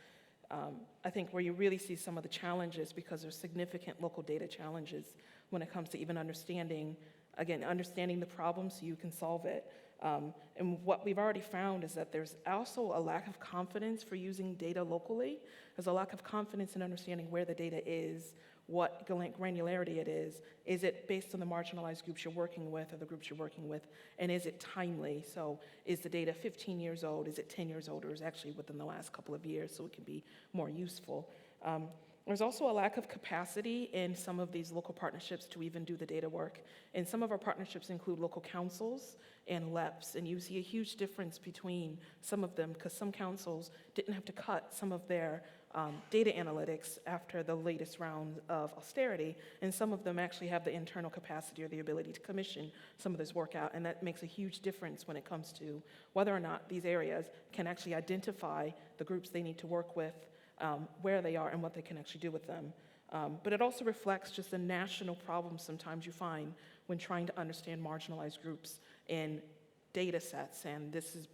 I think, where you really see some of the challenges, because there's significant local data challenges when it comes to even understanding the problem so you can solve it. And what we've already found is that there's also a lack of confidence for using data locally. There's a lack of confidence in understanding where the data is, what granularity it is. Is it based on the marginalized groups you're working with or the groups you're working with? And is it timely? So is the data 15 years old? Is it 10 years old? Or is it actually within the last couple of years so it can be more useful? There's also a lack of capacity in some of these local partnerships to even do the data work. And some of our partnerships include local councils and LEPs, and you see a huge difference between some of them, because some councils didn't have to cut some of their data analytics after the latest round of austerity, and some of them actually have the internal capacity or the ability to commission some of this work out, and that makes a huge difference when it comes to whether or not these areas can actually identify the groups they need to work with, where they are and what they can actually do with them. But it also reflects just the national problems sometimes you find when trying to understand marginalized groups in data sets. And this is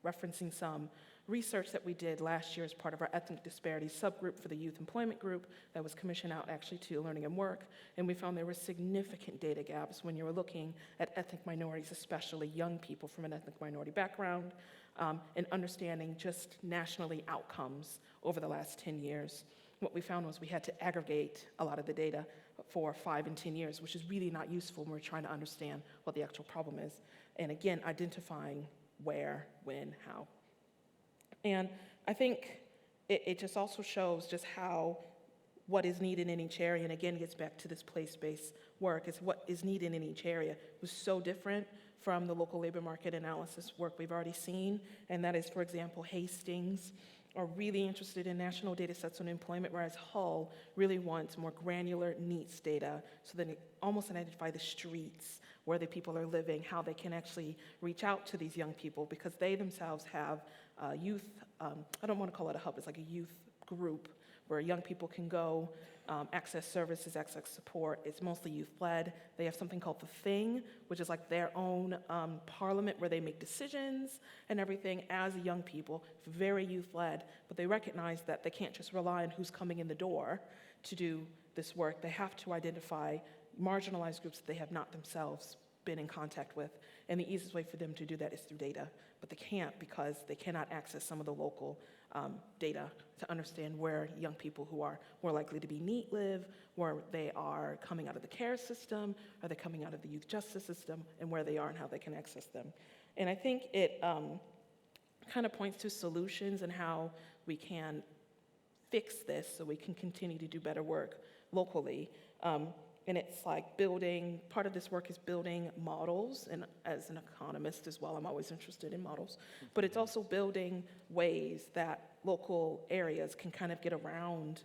referencing some research that we did last year as part of our ethnic disparities subgroup for the youth employment group that was commissioned out actually to Learning and Work. And we found there were significant data gaps when you were looking at ethnic minorities, especially young people from an ethnic minority background, and understanding just nationally outcomes over the last 10 years. what we found was we had to aggregate a lot of the data for 5 and 10 years, which is really not useful when we're trying to understand what the actual problem is. And again, identifying where, when, how. And I think it just also shows just how what is needed in each area, and again, gets back to this place-based work, is what is needed in each area was so different from the local labor market analysis work we've already seen. And that is, for example, Hastings are really interested in national data sets on employment, whereas Hull really wants more granular needs data so that it almost identify the streets where the people are living, how they can actually reach out to these young people, because they themselves have youth, I don't want to call it a hub, it's like a youth group where young people can go, access services, access support. It's mostly youth-led. They have something called The Thing, which is like their own parliament where they make decisions and everything as young people, very youth-led. But they recognize that they can't just rely on who's coming in the door to do this work. They have to identify marginalized groups that they have not themselves been in contact with. And the easiest way for them to do that is through data. But they can't, because they cannot access some of the local data to understand where young people who are more likely to be NEET live, where they are coming out of the care system, are they coming out of the youth justice system, and where they are and how they can access them. And I think it kind of points to solutions and how we can fix this so we can continue to do better work locally. And it's like building, part of this work is building models, and as an economist as well, I'm always interested in models, but it's also building ways that local areas can kind of get around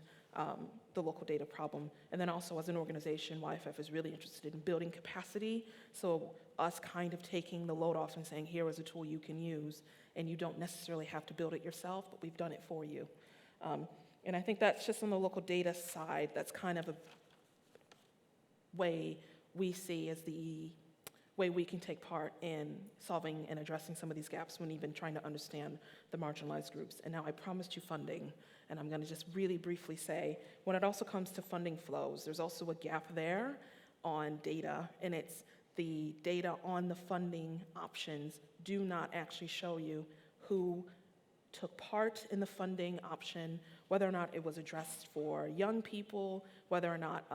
the local data problem. And then also as an organization, YFF is really interested in building capacity, so us kind of taking the load off and saying, here is a tool you can use, and you don't necessarily have to build it yourself, but we've done it for you. And I think that's just on the local data side, that's kind of a way we see as the way we can take part in solving and addressing some of these gaps when even trying to understand the marginalized groups. And now I promised you funding, and I'm going to just really briefly say, when it also comes to funding flows, there's also a gap there on data, and it's the data on the funding options do not actually show you who took part in the funding option, whether or not it was addressed for young people, whether or not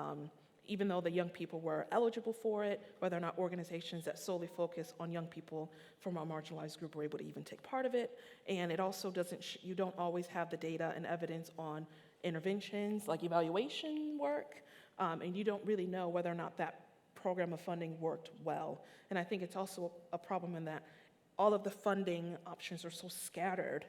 even though the young people were eligible for it, whether or not organizations that solely focus on young people from our marginalized group were able to even take part of it. And it also doesn't, you don't always have the data and evidence on interventions like evaluation work, and you don't really know whether or not that program of funding worked well. And I think it's also a problem in that all of the funding options are so scattered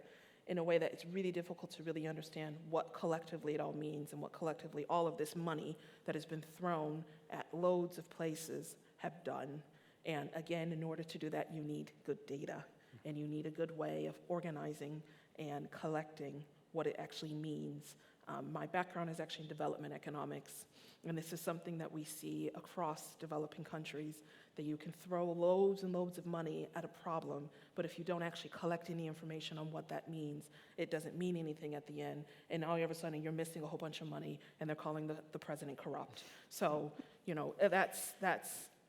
in a way that it's really difficult to really understand what collectively it all means and what collectively all of this money that has been thrown at loads of places have done. And again, in order to do that, you need good data, and you need a good way of organizing and collecting what it actually means. My background is actually in development economics, and this is something that we see across developing countries, that you can throw loads and loads of money at a problem, but if you don't actually collect any information on what that means, it doesn't mean anything at the end, and all of a sudden you're missing a whole bunch of money, and they're calling the president corrupt. So, you know,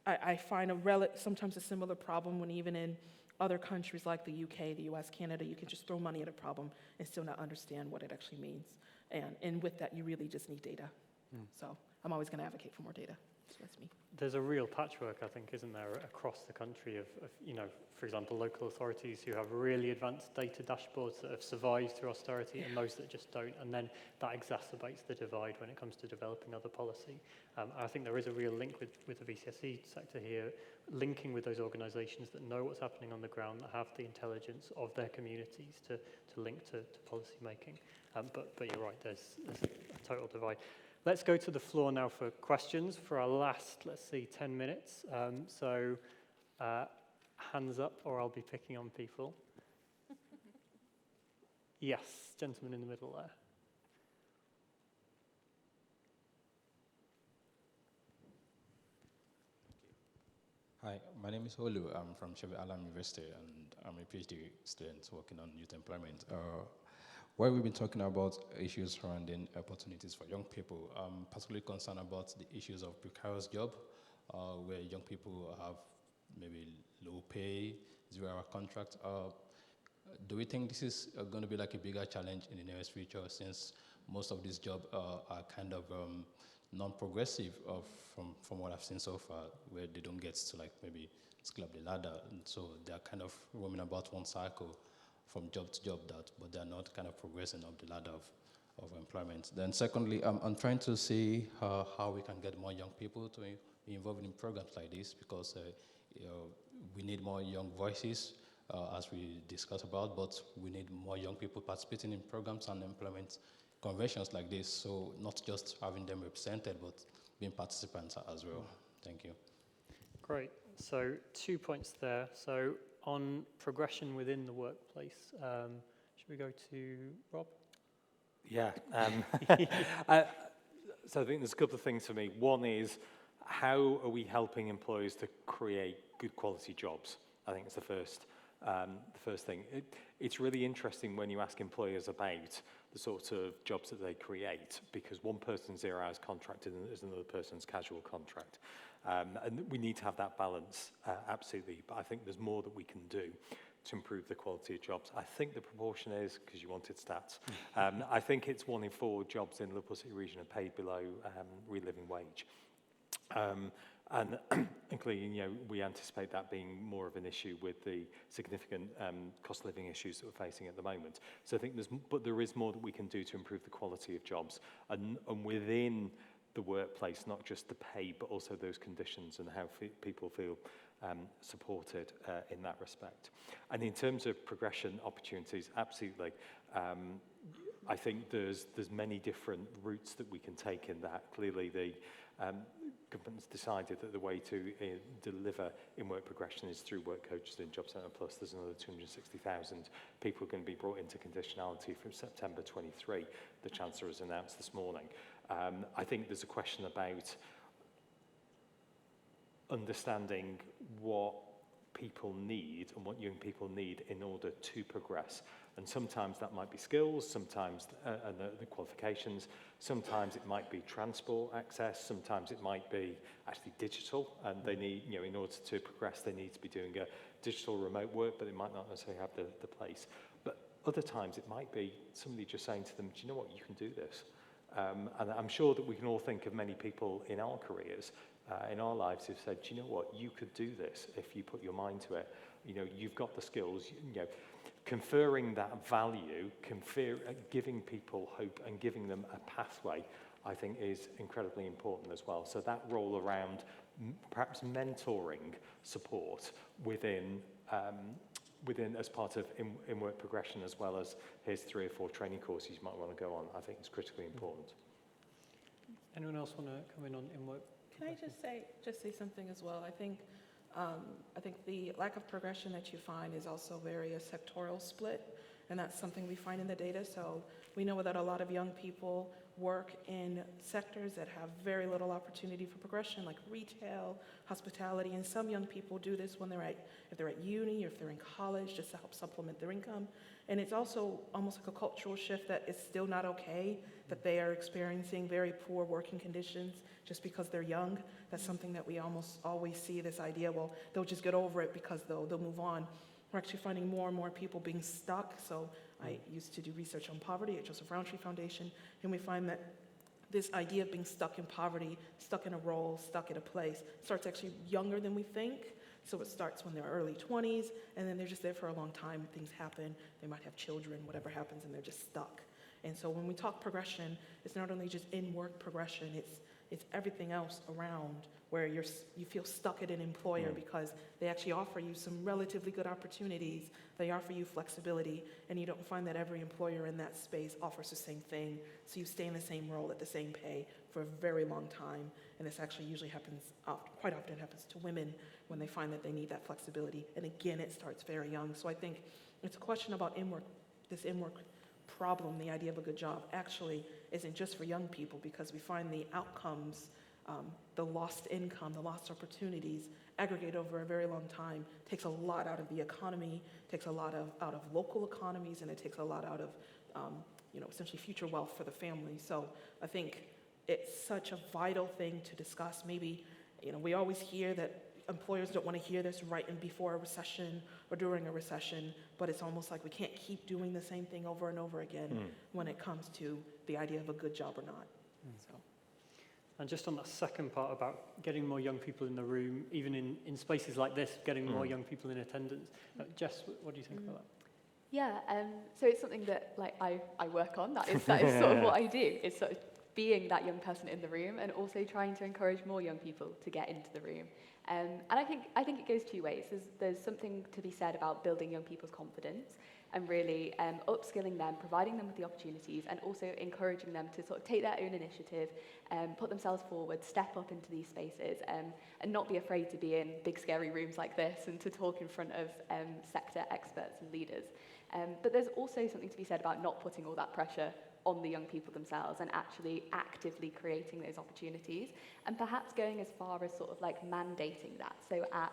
I find sometimes a similar problem when even in other countries like the UK, the US, Canada, you can just throw money at a problem and still not understand what it actually means. And with that, you really just need data. So I'm always going to advocate for more data. So that's me. There's a real patchwork, I think, isn't there, across the country of, you know, for example, local authorities who have really advanced data dashboards that have survived through austerity and those that just don't, and then that exacerbates the divide when it comes to developing other policy. I think there is a real link with the VCSE sector here, linking with those organisations that know what's happening on the ground, that have the intelligence of their communities to link to policy making. But you're right, there's a total divide. Let's go to the floor now for questions for our last, 10 minutes. So hands up, or I'll be picking on people. Yes, gentleman in the middle there. Hi, my name is Olu. I'm from Shebi Alam University, and I'm a PhD student working on youth employment. Where we've been talking about issues surrounding opportunities for young people, I'm particularly concerned about the issues of precarious job, where young people have maybe low pay, 0-hour contract. Do we think this is going to be like a bigger challenge in the nearest future, since most of these jobs are kind of non-progressive from what I've seen so far, where they don't get to like maybe skill up the ladder. And so they're kind of roaming about one cycle from job to job, but they're not kind of progressing up the ladder of employment. Then secondly, I'm trying to see how we can get more young people to be involved in programs like this, because we need more young voices, as we discussed about, but we need more young people participating in programs and employment conventions like this, so not just having them represented, but being participants as well. Thank you. Great. So 2 points there. So on progression within the workplace, should we go to Rob? Yeah. So I think there's a couple of things for me. One is, how are we helping employers to create good quality jobs? I think it's the first thing. It's really interesting when you ask employers about the sorts of jobs that they create, because one person's 0 hours contracted is another person's casual contract. And we need to have that balance, absolutely. But I think there's more that we can do to improve the quality of jobs. I think the proportion is, because you wanted stats, I think it's 1 in 4 jobs in the Liverpool City region are paid below real living wage. And clearly, we anticipate that being more of an issue with the significant cost of living issues that we're facing at the moment. So I think there is more that we can do to improve the quality of jobs, and within the workplace, not just the pay, but also those conditions and how people feel supported in that respect. And in terms of progression opportunities, absolutely. I think there's many different routes that we can take in that. Clearly, the government's decided that the way to deliver in-work progression is through work coaches and Job Centre Plus. There's another 260,000 people going to be brought into conditionality from September 23. The Chancellor has announced this morning. I think there's a question about understanding what people need and what young people need in order to progress. And sometimes that might be skills, sometimes the qualifications, sometimes it might be transport access, sometimes it might be actually digital, and they need, in order to progress, they need to be doing a digital remote work, but it might not necessarily have the place. But other times it might be somebody just saying to them, do you know what, you can do this. And I'm sure that we can all think of many people in our careers, in our lives, who've said, do you know what, you could do this if you put your mind to it. You've got the skills, conferring that value, giving people hope and giving them a pathway, I think is incredibly important as well. So that role around perhaps mentoring support within as part of in-work progression, as well as here's 3 or 4 training courses you might want to go on, I think is critically important. Anyone else want to come in on in-work? Can I just say something as well? I think the lack of progression that you find is also very a sectoral split, and that's something we find in the data. So we know that a lot of young people work in sectors that have very little opportunity for progression, like retail, hospitality, and some young people do this when if they're at uni or if they're in college, just to help supplement their income. And it's also almost like a cultural shift that it's still not okay that they are experiencing very poor working conditions just because they're young. That's something that we almost always see, this idea, well, they'll just get over it because they'll move on. We're actually finding more and more people being stuck. So I used to do research on poverty at Joseph Rowntree Foundation, and we find that this idea of being stuck in poverty, stuck in a role, stuck in a place, starts actually younger than we think. So it starts when they're early 20s, and then they're just there for a long time. Things happen, they might have children, whatever happens, and they're just stuck. And so when we talk progression, it's not only just in-work progression, it's everything else around where you feel stuck at an employer because they actually offer you some relatively good opportunities. They offer you flexibility, and you don't find that every employer in that space offers the same thing. So you stay in the same role at the same pay for a very long time. And this actually usually happens, quite often happens to women when they find that they need that flexibility. And again, it starts very young. So I think it's a question about this in-work problem. The idea of a good job actually isn't just for young people, because we find the outcomes, the lost income, the lost opportunities aggregate over a very long time, takes a lot out of the economy, takes a lot out of local economies, and it takes a lot out of essentially future wealth for the family. So I think it's such a vital thing to discuss. Maybe we always hear that employers don't want to hear this right in before a recession or during a recession, but it's almost like we can't keep doing the same thing over and over again when it comes to the idea of a good job or not. So. And just on that second part about getting more young people in the room, even in spaces like this, getting more young people in attendance. Jess, what do you think about that? Yeah, so it's something that I work on. That is sort of what I do. It's sort of being that young person in the room and also trying to encourage more young people to get into the room. And I think it goes two ways. There's something to be said about building young people's confidence and really upskilling them, providing them with the opportunities, and also encouraging them to sort of take their own initiative, put themselves forward, step up into these spaces, and not be afraid to be in big scary rooms like this and to talk in front of sector experts and leaders. But there's also something to be said about not putting all that pressure on the young people themselves and actually actively creating those opportunities, and perhaps going as far as sort of like mandating that. So at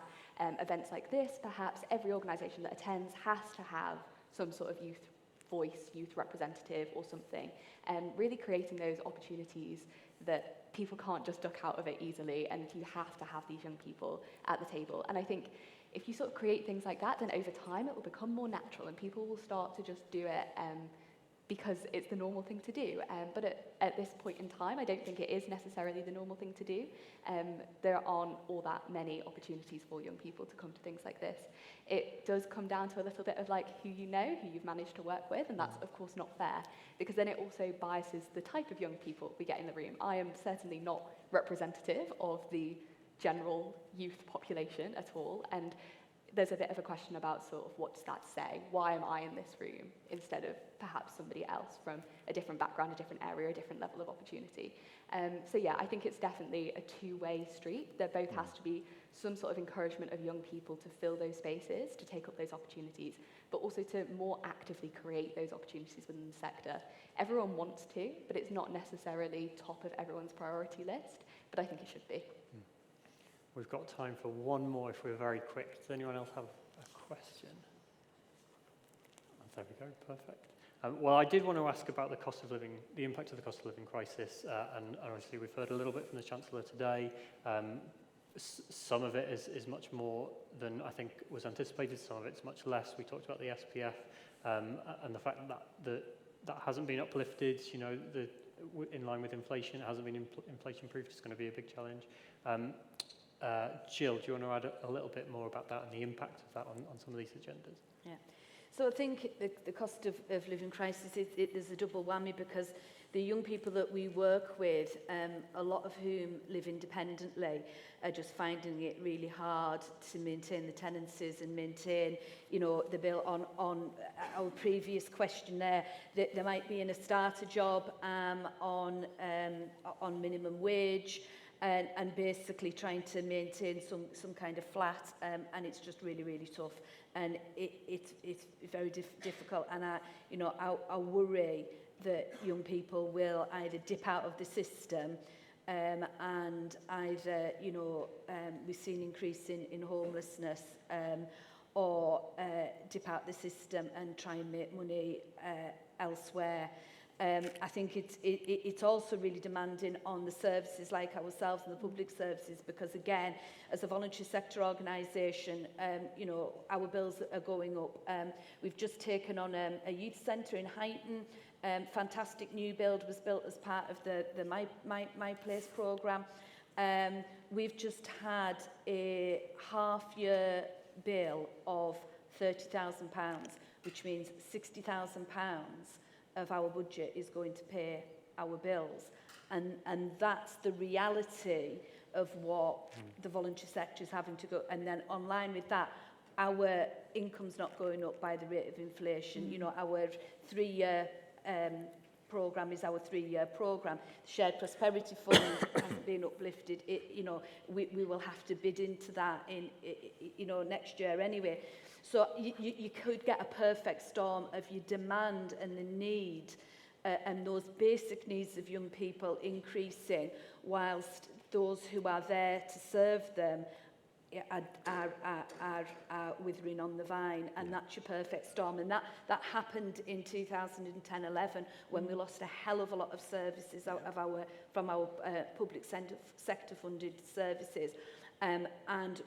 events like this, perhaps every organisation that attends has to have some sort of youth voice, youth representative or something, and really creating those opportunities that people can't just duck out of it easily, and you have to have these young people at the table. And I think if you sort of create things like that, then over time it will become more natural and people will start to just do it because it's the normal thing to do. But at this point in time, I don't think it is necessarily the normal thing to do. There aren't all that many opportunities for young people to come to things like this. It does come down to a little bit of like who you know, who you've managed to work with, and that's of course not fair, because then it also biases the type of young people we get in the room. I am certainly not representative of the general youth population at all, and there's a bit of a question about sort of what does that say? Why am I in this room instead of perhaps somebody else from a different background, a different area, a different level of opportunity? So yeah, I think it's definitely a two-way street. There both has to be some sort of encouragement of young people to fill those spaces, to take up those opportunities, but also to more actively create those opportunities within the sector. Everyone wants to, but it's not necessarily top of everyone's priority list, but I think it should be. We've got time for one more if we're very quick. Does anyone else have a question? There we go, perfect. Well, I did want to ask about the cost of living, the impact of the cost of living crisis, and obviously we've heard a little bit from the Chancellor today. Some of it is much more than I think was anticipated, some of it's much less. We talked about the SPF and the fact that hasn't been uplifted, you know, in line with inflation. It hasn't been inflation-proofed. It's going to be a big challenge. Jill, do you want to add a little bit more about that and the impact of that on some of these agendas? Yeah. So I think the cost of living crisis, there's a double whammy, because the young people that we work with, a lot of whom live independently, are just finding it really hard to maintain the tenancies and maintain, you know, the bill. On our previous question there might be in a starter job on minimum wage, and basically trying to maintain some kind of flat, and it's just really, really tough, and it's very difficult. And I worry that young people will either dip out of the system, and either we've seen increase in homelessness, or dip out the system and try and make money elsewhere. I think it's also really demanding on the services like ourselves and the public services, because again, as a voluntary sector organisation, our bills are going up. We've just taken on a youth centre in Huyton. Fantastic new build was built as part of the My Place programme. We've just had a half-year bill of £30,000, which means £60,000 of our budget is going to pay our bills. And that's the reality of what the voluntary sector is having to go. And then online with that, our income's not going up by the rate of inflation. You know, our 3-year programme is our 3-year programme. The Shared Prosperity Fund hasn't been uplifted. We will have to bid into that in next year anyway. So you could get a perfect storm of your demand and the need and those basic needs of young people increasing, whilst those who are there to serve them are withering on the vine, and that's your perfect storm. And that happened in 2010-11 when we lost a hell of a lot of services from our public sector funded services. and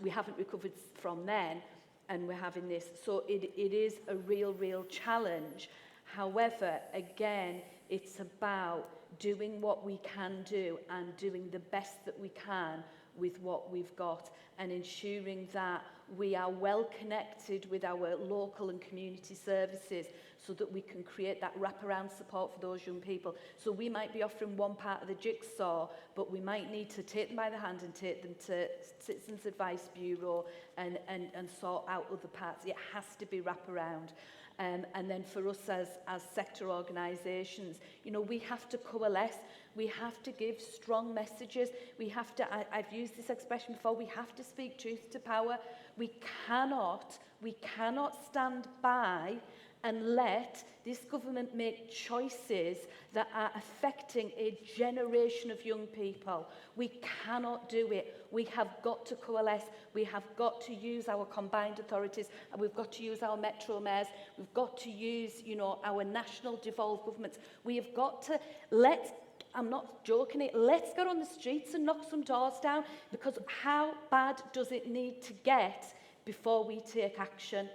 we haven't recovered from then, and we're having this. So it is a real challenge. However, again, it's about doing what we can do and doing the best that we can with what we've got, and ensuring that we are well connected with our local and community services so that we can create that wraparound support for those young people. So we might be offering one part of the jigsaw, but we might need to take them by the hand and take them to Citizens Advice Bureau and sort out other parts. It has to be wraparound. And then for us as sector organisations, you know, we have to coalesce. We have to give strong messages. We have to, I've used this expression before, we have to speak truth to power. We cannot stand by and let this government make choices that are affecting a generation of young people. We cannot do it. We have got to coalesce. We have got to use our combined authorities, and we've got to use our metro mayors. We've got to use, you know, our national devolved governments. We have got to I'm not joking it, let's get on the streets and knock some doors down, because how bad does it need to get before we take action?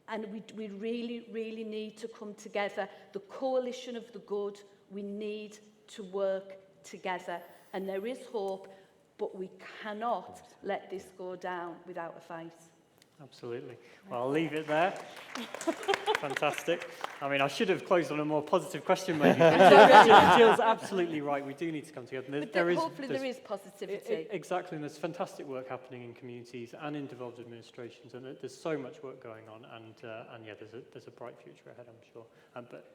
And we really need to come together. The coalition of the good, we need to work together. And there is hope, but we cannot let this go down without a fight. Absolutely. Well, I'll leave it there. Fantastic. I mean, I should have closed on a more positive question, maybe. Jill's absolutely right. We do need to come together. But hopefully there is positivity. Exactly, and there's fantastic work happening in communities and in devolved administrations, and there's so much work going on, and yeah, there's a bright future ahead, I'm sure. But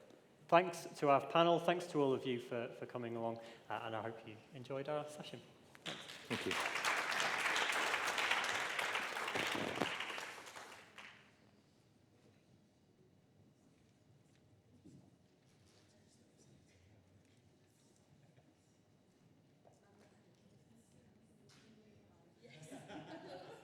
thanks to our panel, thanks to all of you for coming along, and I hope you enjoyed our session. Thanks. Thank you.